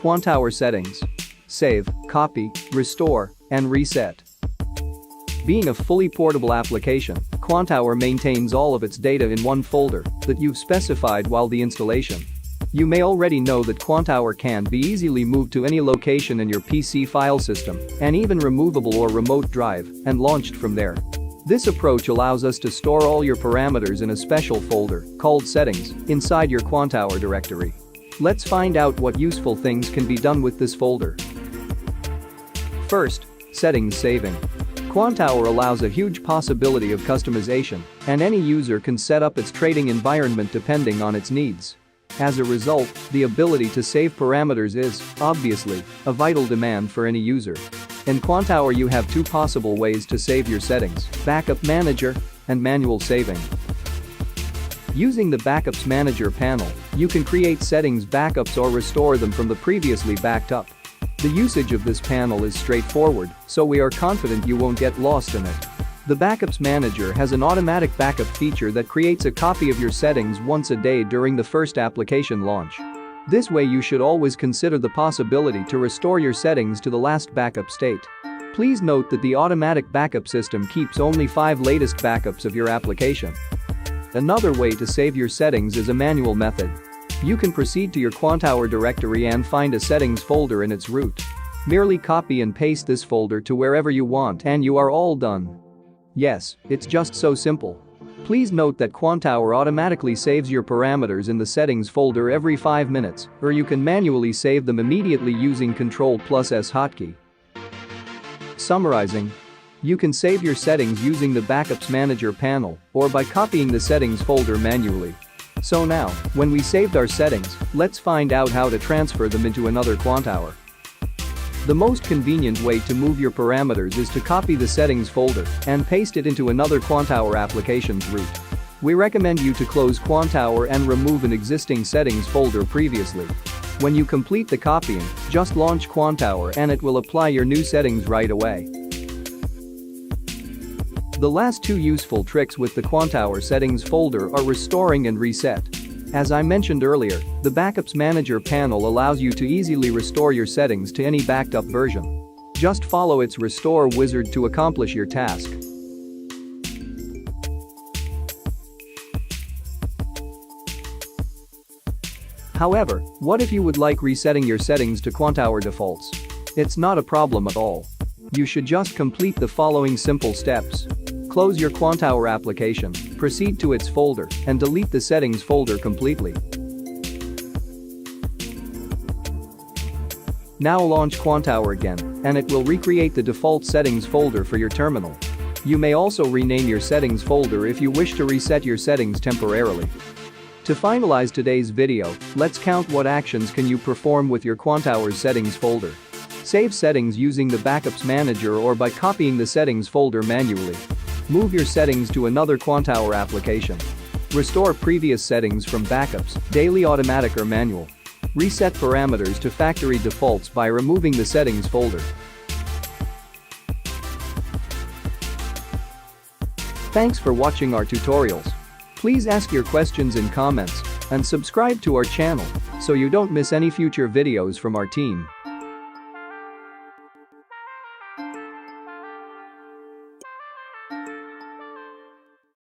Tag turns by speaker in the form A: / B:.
A: Quantower settings. Save, copy, restore, and reset. Being a fully portable application, Quantower maintains all of its data in one folder that you've specified while the installation. You may already know that Quantower can be easily moved to any location in your PC file system, and even removable or remote drive, and launched from there. This approach allows us to store all your parameters in a special folder called Settings inside your Quantower directory. Let's find out what useful things can be done with this folder. First, settings saving. Quantower allows a huge possibility of customization, and any user can set up its trading environment depending on its needs. As a result, the ability to save parameters is, obviously, a vital demand for any user. In Quantower you have two possible ways to save your settings: Backup Manager and Manual Saving. Using the Backups Manager panel, you can create settings backups or restore them from the previously backed up. The usage of this panel is straightforward, so we are confident you won't get lost in it. The Backups Manager has an automatic backup feature that creates a copy of your settings once a day during the first application launch. This way you should always consider the possibility to restore your settings to the last backup state. Please note that the automatic backup system keeps only 5 latest backups of your application. Another way to save your settings is a manual method. You can proceed to your Quantower directory and find a settings folder in its root. Merely copy and paste this folder to wherever you want and you are all done. Yes, it's just so simple. Please note that Quantower automatically saves your parameters in the settings folder every 5 minutes, or you can manually save them immediately using Ctrl+S hotkey. Summarizing. You can save your settings using the Backups Manager panel or by copying the settings folder manually. So now, when we saved our settings, let's find out how to transfer them into another Quantower. The most convenient way to move your parameters is to copy the settings folder and paste it into another Quantower application's root. We recommend you to close Quantower and remove an existing settings folder previously. When you complete the copying, just launch Quantower and it will apply your new settings right away. The last two useful tricks with the Quantower settings folder are restoring and reset. As I mentioned earlier, the Backups Manager panel allows you to easily restore your settings to any backed up version. Just follow its restore wizard to accomplish your task. However, what if you would like resetting your settings to Quantower defaults? It's not a problem at all. You should just complete the following simple steps. Close your Quantower application, proceed to its folder, and delete the settings folder completely. Now launch Quantower again, and it will recreate the default settings folder for your terminal. You may also rename your settings folder if you wish to reset your settings temporarily. To finalize today's video, let's count what actions can you perform with your Quantower's settings folder. Save settings using the Backups Manager or by copying the settings folder manually. Move your settings to another Quantower application. Restore previous settings from backups, daily, automatic or manual. Reset parameters to factory defaults by removing the settings folder. Thanks for watching our tutorials. Please ask your questions in comments and subscribe to our channel so you don't miss any future videos from our team.